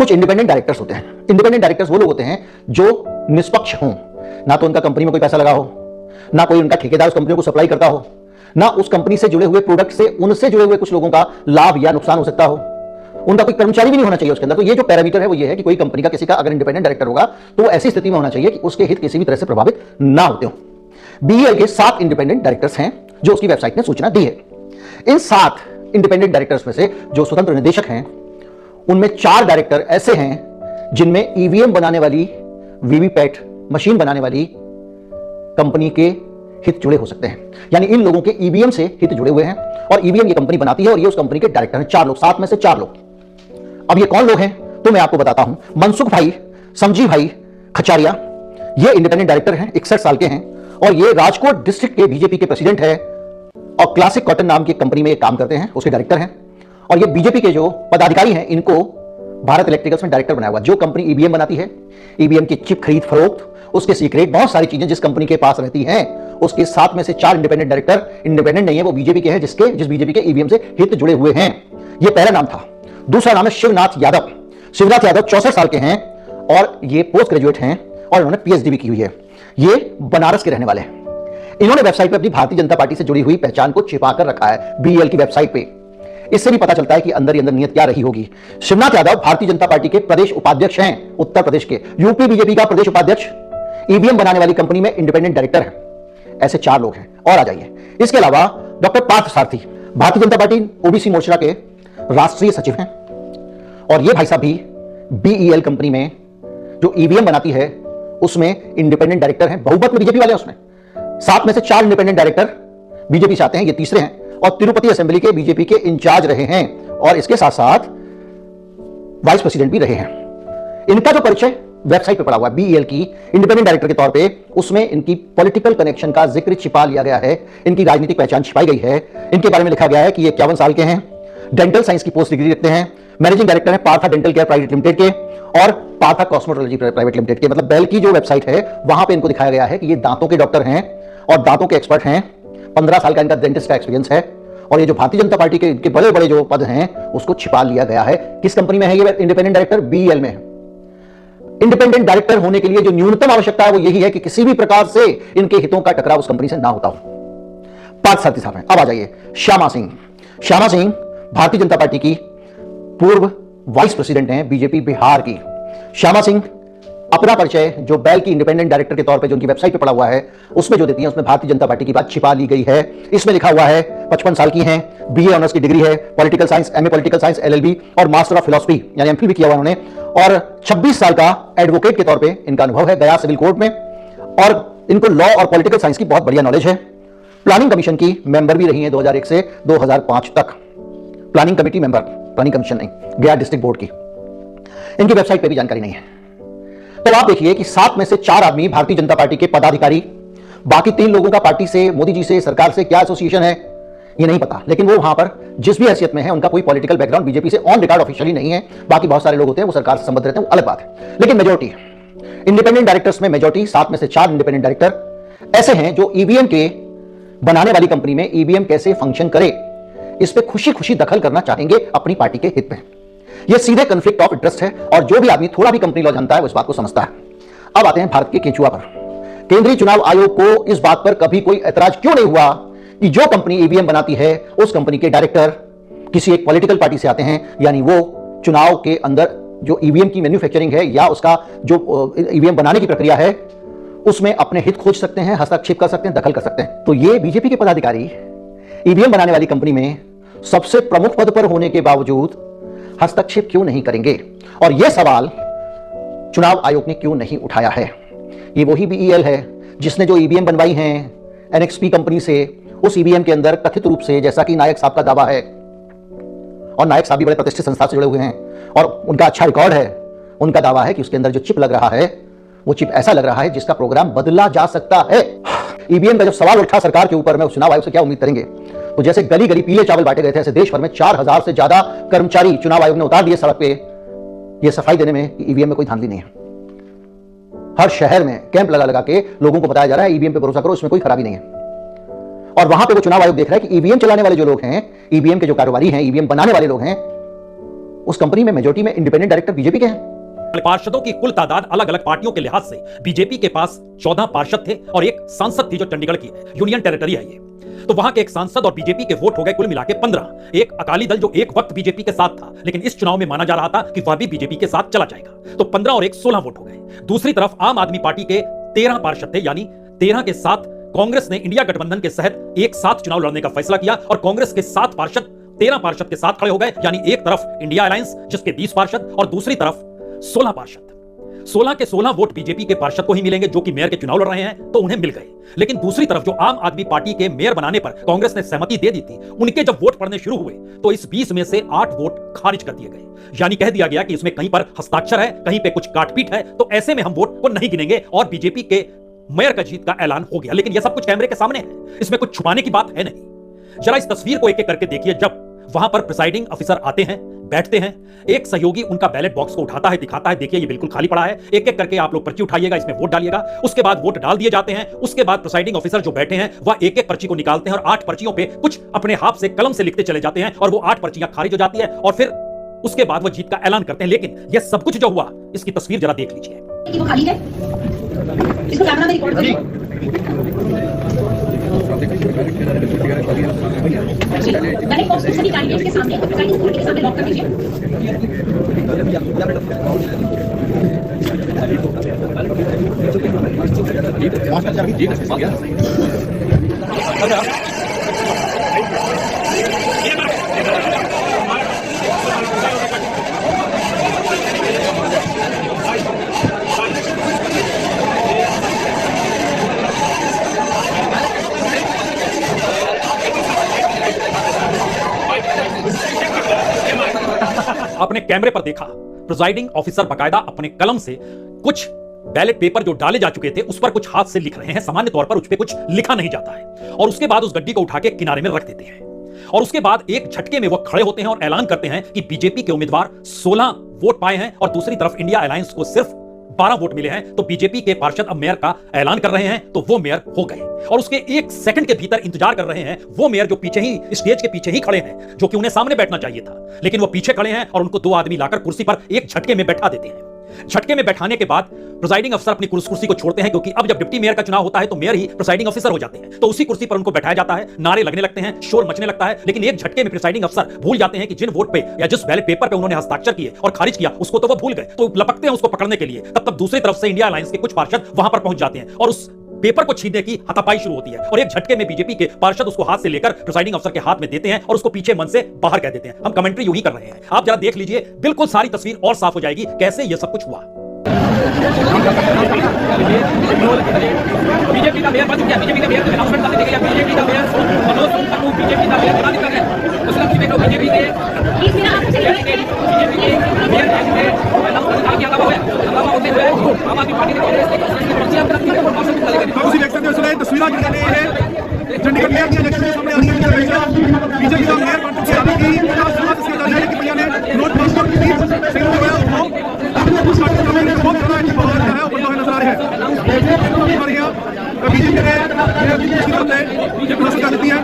कुछ independent directors होते हैं। इंडिपेंडेंट डायरेक्टर्स वो लोग होते हैं जो निष्पक्ष हों, ना तो उनका कंपनी में कोई पैसा लगा हो, ना कोई उनका ठेकेदार उस कंपनी को सप्लाई करता हो, ना उस कंपनी से जुड़े हुए प्रोडक्ट से उनसे जुड़े हुए कुछ लोगों का लाभ या नुकसान हो सकता हो, उनका कोई कर्मचारी भी नहीं होना चाहिए उसके अंदर। तो ये जो पैरामीटर है वो ये है कि कोई कंपनी का किसी का अगर इंडिपेंडेंट डायरेक्टर होगा तो ऐसी स्थिति में होना चाहिए कि उसके हित किसी भी तरह से प्रभावित ना होते हो। बीईएल के 7 इंडिपेंडेंट डायरेक्टर्स हैं जो उसकी वेबसाइट ने सूचना दी है। इन 7 इंडिपेंडेंट डायरेक्टर्स में से जो स्वतंत्र निदेशक हैं उनमें 4 डायरेक्टर ऐसे हैं जिनमें ईवीएम बनाने वाली, वीवीपैट मशीन बनाने वाली कंपनी के हित जुड़े हो सकते हैं। यानी इन लोगों के ईवीएम से हित जुड़े हुए हैं और ईवीएम ये कंपनी बनाती है और ये उस कंपनी के डायरेक्टर हैं। 4 लोग, 7 में से 4 लोग। अब ये कौन लोग हैं तो मैं आपको बताता हूं। मनसुख भाई समझी भाई खचारिया, ये इंडिपेंडेंट डायरेक्टर हैं, 61 साल के हैं और ये राजकोट डिस्ट्रिक्ट के बीजेपी के प्रेसिडेंट है और क्लासिक कॉटन नाम की कंपनी में ये काम करते हैं, उसके डायरेक्टर हैं। और ये बीजेपी के जो पदाधिकारी हैं इनको भारत इलेक्ट्रिकल्स में डायरेक्टर बनाया हुआ। जो कंपनी ईवीएम बनाती है, ईवीएम की चिप खरीद फरोख्त, उसके सीक्रेट, बहुत सारी चीजें जिस कंपनी के पास रहती हैं, उसके 7 में से 4 इंडिपेंडेंट डायरेक्टर इंडिपेंडेंट नहीं है, वो बीजेपी के हैं, जिस बीजेपी के ईवीएम से हित जुड़े हुए हैं। ये पहला नाम था। दूसरा नाम है शिवनाथ यादव। शिवनाथ यादव 64 साल के हैं और ये पोस्ट ग्रेजुएट हैं और इन्होंने पीएचडी भी की हुई है। ये बनारस के रहने वाले हैं। इन्होंने वेबसाइट पे अपनी भारतीय जनता पार्टी से जुड़ी हुई पहचान को छिपा कर रखा है बीईएल की वेबसाइट पे। इससे भी पता चलता है कि अंदर ही अंदर नियत क्या रही होगी। शिवनाथ यादव भारतीय जनता पार्टी के प्रदेश उपाध्यक्ष हैं, उत्तर प्रदेश के। यूपी बीजेपी का प्रदेश उपाध्यक्ष, ईवीएम बनाने वाली कंपनी में इंडिपेंडेंट डायरेक्टर है। ऐसे 4 लोग हैं। और आ जाइए, इसके अलावा डॉक्टर पार्थ सारथी भारतीय जनता पार्टी ओबीसी मोर्चा के राष्ट्रीय सचिव हैं और ये भाई साहब भी बीईएल कंपनी में जो ईवीएम बनाती है उसमें इंडिपेंडेंट डायरेक्टर हैं। बहुमत में बीजेपी वाले हैं उसमें। 7 में से 4 इंडिपेंडेंट डायरेक्टर बीजेपी से आते हैं, ये तीसरे हैं और तिरुपति असेंबली के बीजेपी के इंचार्ज रहे हैं और इसके साथ साथ वाइस प्रेसिडेंट भी रहे हैं। इनका जो परिचय वेबसाइट पे पड़ा हुआ है बीईएल की इंडिपेंडेंट डायरेक्टर के तौर पे, उसमें इनकी पॉलिटिकल कनेक्शन का जिक्र छिपा लिया गया है, इनकी राजनीतिक पहचान छिपाई गई है। इनके बारे में लिखा गया है कि ये 51 साल के हैं, डेंटल साइंस की पोस्ट डिग्री रखते हैं, मैनेजिंग डायरेक्टर हैं Partha dental care private limited के और पार्था कॉस्मेटोलॉजी प्राइवेट लिमिटेड के। मतलब बेल की जो वेबसाइट है वहां पे इनको दिखाया गया है कि ये दांतों के डॉक्टर हैं और दांतों के एक्सपर्ट हैं। 15 साल का इनका डेंटिस्ट का एक्सपीरियंस है और ये जो भारतीय जनता पार्टी के इनके बड़े बड़े जो पद हैं उसको छिपा लिया गया है। किस कंपनी में है ये इंडिपेंडेंट डायरेक्टर? बीईएल में है। इंडिपेंडेंट डायरेक्टर होने के लिए जो न्यूनतम आवश्यकता है वो यही है कि किसी भी प्रकार से इनके हितों का टकराव उस कंपनी से ना होता हो। पार्थ सारथी साहब हैं। अब आ जाइए श्यामा सिंह। श्यामा सिंह भारतीय जनता पार्टी की पूर्व वाइस प्रेसिडेंट हैं बीजेपी बिहार की। श्यामा सिंह अपना परिचय जो बेल की इंडिपेंडेंट डायरेक्टर के तौर पे जो उनकी वेबसाइट पे पड़ा हुआ है उसमें जो देती है उसमें भारतीय जनता पार्टी की बात छिपा ली गई है। इसमें लिखा हुआ है 55 साल की हैं, बीए ऑनर्स की डिग्री है, political science, MA political science, LLB और मास्टर ऑफ फिलॉसफी यानी एमफिल भी किया हुआ उन्होंने और 26 साल का एडवोकेट के तौर पे इनका अनुभव है गया सिविल कोर्ट में और इनको लॉ और पॉलिटिकल साइंस की बहुत बढ़िया नॉलेज है। प्लानिंग कमीशन की मेंबर भी रही है 2001 से 2005 तक। Planning committee member, planning commission नहीं, गया डिस्ट्रिक्ट बोर्ड की। इनकी वेबसाइट पे भी जानकारी नहीं है। तो आप देखिए कि 7 में से 4 आदमी भारतीय जनता पार्टी के पदाधिकारी, बाकी 3 लोगों का पार्टी से, मोदी जी से, सरकार से क्या एसोसिएशन है ये नहीं पता, लेकिन वो वहां पर जिस भी हैसियत में है उनका कोई पॉलिटिकल बैकग्राउंड बीजेपी से ऑन रिकॉर्ड ऑफिशियली नहीं है। बाकी बहुत सारे लोग होते हैं वो सरकार से संबंध रहते हैं, वो अलग बात है। लेकिन मेजोरिटी इंडिपेंडेंट डायरेक्टर्स में मेजोरिटी 7 में से 4 इंडिपेंडेंट डायरेक्टर ऐसे हैं जो ईवीएम के बनाने वाली कंपनी में ईवीएम कैसे फंक्शन करे इस पे खुशी खुशी दखल करना चाहेंगे अपनी पार्टी के हित में। यह सीधे कॉन्फ्लिक्ट ऑफ इंटरेस्ट है और जो भी आदमी थोड़ा भी कंपनी लॉ जानता है वो इस बात को समझता है। अब आते हैं भारत के केंचुआ पर। केंद्रीय चुनाव आयोग को इस बात पर कभी कोई ऐतराज क्यों नहीं हुआ कि जो कंपनी ईवीएम बनाती है उस कंपनी के डायरेक्टर किसी एक पॉलिटिकल पार्टी से आते हैं, यानी वो चुनाव के अंदर जो ईवीएम की मैन्युफैक्चरिंग है या उसका जो ईवीएम बनाने की प्रक्रिया है उसमें अपने हित खोज सकते हैं, हस्तक्षेप कर सकते हैं, दखल कर सकते हैं। तो ये बीजेपी के पदाधिकारी ईवीएम बनाने वाली कंपनी में सबसे प्रमुख पद पर होने के बावजूद हस्तक्षेप क्यों नहीं करेंगे? और यह सवाल चुनाव आयोग ने क्यों नहीं उठाया है? ये वही बीईएल है जिसने जो ईवीएम बनवाई हैं एनएक्सपी कंपनी से, उस ईवीएम के अंदर कथित रूप से, जैसा कि नायक साहब का दावा है, और नायक साहब भी बड़े प्रतिष्ठित संस्था से जुड़े हुए हैं और उनका अच्छा रिकॉर्ड है, उनका दावा है कि उसके अंदर जो चिप लग रहा है वो चिप ऐसा लग रहा है जिसका प्रोग्राम बदला जा सकता है। ईवीएम का जब सवाल उठा सरकार के ऊपर में, चुनाव आयोग से क्या उम्मीद करेंगे? तो जैसे गली गली पीले चावल बांटे गए थे, ऐसे देश भर में 4000 से ज्यादा कर्मचारी चुनाव आयोग ने उतार दिए सड़क पे ये सफाई देने में कि ईवीएम में कोई धांधली नहीं है। हर शहर में कैंप लगा लगा के लोगों को बताया जा रहा है ईवीएम पे भरोसा करो, इसमें कोई खराबी नहीं है। और वहां पे वो चुनाव आयोग देख रहा है कि ईवीएम चलाने वाले जो लोग हैं, ईवीएम के जो कारोबारी हैं, ईवीएम बनाने वाले लोग हैं, उस कंपनी में मेजोरिटी में इंडिपेंडेंट डायरेक्टर बीजेपी के हैं। पार्षदों की कुल तादाद अलग अलग पार्टियों के लिहाज से बीजेपी के पास 14 पार्षद थे और एक सांसद थी जो चंडीगढ़ की है, यूनियन टेरिटरी है ये। तो वहां के एक सांसद और बीजेपी के वोट हो गए कुल मिला के 15। एक अकाली दल जो एक वक्त बीजेपी के साथ था, लेकिन इस चुनाव में माना जा रहा था कि वह भी बीजेपी के साथ चला जाएगा, तो 15 और एक 16 वोट हो गए। दूसरी तरफ आम आदमी पार्टी के 13 पार्षद थे, यानी 13 के साथ कांग्रेस ने इंडिया गठबंधन के तहत एक साथ चुनाव लड़ने का फैसला किया और कांग्रेस के 7 पार्षद 13 पार्षद के साथ खड़े हो गए, यानी एक तरफ इंडिया अलायंस जिसके 20 पार्षद और दूसरी तरफ 16 पार्षद। 16 के 16 वोट बीजेपी के पार्षद को ही मिलेंगे जो कि मेयर के चुनाव लड़ रहे हैं, तो उन्हें मिल गए। लेकिन दूसरी तरफ जो आम आदमी पार्टी के मेयर बनाने पर कांग्रेस ने सहमति दे दी थी, उनके जब वोट पड़ने शुरू हुए तो इस 20 में से 8 वोट खारिज कर दिए गए, यानी कह दिया गया कि इसमें कहीं पर हस्ताक्षर है, कहीं पे कुछ काटपीट है, तो ऐसे में हम वोट को नहीं गिनेंगे और बीजेपी के मेयर का जीत का ऐलान हो गया। लेकिन यह सब कुछ कैमरे के सामने है, इसमें कुछ छुपाने की बात है नहीं। जरा इस तस्वीर को एक एक करके देखिए। जब वहां पर प्रिसाइडिंग ऑफिसर आते हैं, बैठते हैं, एक सहयोगी उनका बैलेट बॉक्स को उठाता है, दिखाता है, देखिए ये बिल्कुल खाली पड़ा है, एक एक करके आप लोग पर्ची उठाइएगा, इसमें वोट डालिएगा। उसके बाद वोट डाल दिए जाते हैं। उसके बाद प्रिसाइडिंग ऑफिसर जो बैठे हैं वह एक एक पर्ची को निकालते हैं और 8 पर्चियों पे कुछ अपने हाथ से कलम से लिखते चले जाते हैं और वो 8 पर्चियां खारिज हो जाती है और फिर उसके बाद वो जीत का ऐलान करते हैं। लेकिन यह सब कुछ जो हुआ, इसकी तस्वीर जरा देख लीजिए। वो खाली है, इसको कैमरा में रिकॉर्ड करिए। बैलेट बॉक्स को सभी कैंडिडेट्स के सामने, प्रिसाइडिंग कमेटी के सामने लॉक कर दीजिए। आपने कैमरे पर देखा, प्रिसाइडिंग ऑफिसर बकायदा अपने कलम से कुछ बैलेट पेपर जो डाले जा चुके थे उस पर कुछ हाथ से लिख रहे हैं। सामान्य तौर पर उस पर कुछ लिखा नहीं जाता है और उसके बाद उस गड्डी को उठा के किनारे में रख देते हैं और उसके बाद एक झटके में वो खड़े होते हैं और ऐलान करते हैं कि बीजेपी के उम्मीदवार 16 वोट पाए हैं और दूसरी तरफ इंडिया अलायंस को सिर्फ 12 वोट मिले हैं। तो बीजेपी के पार्षद अब मेयर का ऐलान कर रहे हैं, तो वो मेयर हो गए और उसके 1 सेकंड के भीतर इंतजार कर रहे हैं वो मेयर जो पीछे ही, स्टेज के पीछे ही खड़े हैं, जो कि उन्हें सामने बैठना चाहिए था, लेकिन वो पीछे खड़े हैं और उनको 2 आदमी लाकर कुर्सी पर एक झटके में बैठा देते हैं। झटके में बैठाने के बाद प्रिसाइडिंग अफसर अपनी कुर्सी को छोड़ते हैं, क्योंकि अब जब डिप्टी मेयर का चुनाव होता है तो मेयर ही प्रिसाइडिंग अफसर हो जाते हैं, तो उसी कुर्सी पर उनको बैठाया जाता है। नारे लगने लगते हैं, शोर मचने लगता है, लेकिन एक झटके में प्रिसाइडिंग अफसर भूल जाते हैं कि जिन वोट पे या जिस बैलेट पेपर पे उन्होंने हस्ताक्षर किए और खारिज किया उसको तो वो भूल गए, तो लपकते हैं उसको पकड़ने के लिए। तब तक दूसरी तरफ से इंडिया अलायंस के कुछ पार्षद वहां पर पहुंच जाते हैं और उस पेपर को छीनने की हाथापाई शुरू होती है और एक झटके में बीजेपी के पार्षद उसको हाथ से लेकर प्रिसाइडिंग अफसर के हाथ में देते हैं और उसको पीछे मन से बाहर कह देते हैं। हम कमेंट्री यूं ही कर रहे हैं, आप जरा देख लीजिए, बिल्कुल सारी तस्वीर और साफ हो जाएगी कैसे यह सब कुछ हुआ। बीजेपी का मेयर बन चुका है, बीजेपी का मेयर को अनाउंसमेंट करने के लिए बीजेपी का मेयर मनोज सिंह ठाकुर बीजेपी का मेयर बना दिया गया है। उसका देखो बीजेपी के मेयर अनाउंस किया था, वो होते हुए आम आदमी पार्टी उसी इलेक्शन में उसने तस्वीरें गिरा रहे हैं। चंडीगढ़ मेयर के इलेक्शन में सामने आ रही है, बीजेपी का मेयर बन चुका है कि 50 तस्वीर डाली है कि भैया ने नोट पास कर दी सिंह जो है वो उस पार्टी का मेयर बहुत बड़ा है, बाहर है, ऊपर बाहर नजर आ रहे हैं। और यह बीजेपी ने बीजेपी हासिल कर दी है।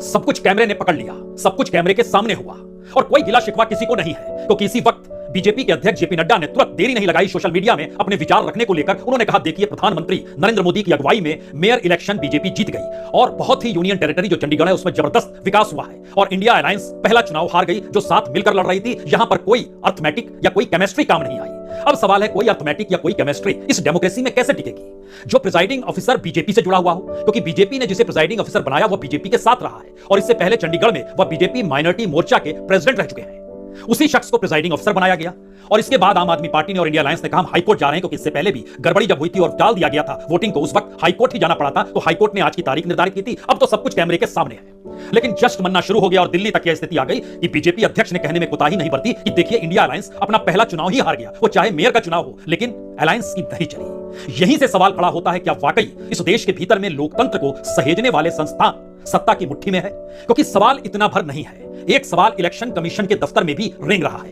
सब कुछ कैमरे ने पकड़ लिया, सब कुछ कैमरे के सामने हुआ और कोई गिला शिकवा किसी को नहीं है, क्योंकि इसी वक्त बीजेपी के अध्यक्ष जेपी नड्डा ने तुरंत देरी नहीं लगाई सोशल मीडिया में अपने विचार रखने को लेकर। उन्होंने कहा, देखिए प्रधानमंत्री नरेंद्र मोदी की अगुवाई में मेयर इलेक्शन बीजेपी जीत गई और बहुत ही यूनियन टेरिटरी जो चंडीगढ़ है उसमें जबरदस्त विकास हुआ है और इंडिया अलायंस पहला चुनाव हार गई जो साथ मिलकर लड़ रही थी। यहां पर कोई अर्थमेटिक या कोई केमिस्ट्री काम नहीं आई। अब सवाल है, कोई अर्थमेटिक या कोई केमिस्ट्री इस डेमोक्रेसी में कैसे टिकेगी जो प्रिसाइडिंग ऑफिसर बीजेपी से जुड़ा हुआ हो, क्योंकि बीजेपी ने जिसे प्रिसाइडिंग ऑफिसर बनाया वो बीजेपी के साथ रहा है और इससे पहले चंडीगढ़ में वह बीजेपी माइनॉरिटी मोर्चा के प्रेसिडेंट रह चुके हैं। उसी शख्स को प्रिसाइडिंग अफसर बनाया गया और इसके बाद आम आदमी पार्टी ने और इंडिया अलायंस ने कहा हम हाईकोर्ट जा रहे हैं, क्योंकि इससे पहले भी गड़बड़ी जब हुई थी और टाल दिया गया था वोटिंग को, उस वक्त हाईकोर्ट ही जाना पड़ा था, तो हाईकोर्ट ने आज की तारीख निर्धारित की थी। अब तो सब कुछ कैमरे के सामने है। लेकिन जस्ट मनना शुरू हो गया और दिल्ली तक यह स्थिति आ गई कि बीजेपी अध्यक्ष ने कहने में कोताही नहीं बरती कि देखिए इंडिया अलायंस अपना पहला चुनाव ही हार गया, वो चाहे मेयर का चुनाव हो, लेकिन अलायंस की नहीं चली। यहीं से सवाल खड़ा होता है, क्या वाकई इस देश के भीतर में लोकतंत्र को सहेजने वाले संस्थान सत्ता की मुट्ठी में है? क्योंकि सवाल इतना भर नहीं है, एक सवाल इलेक्शन कमीशन के दफ्तर में भी रेंग रहा है।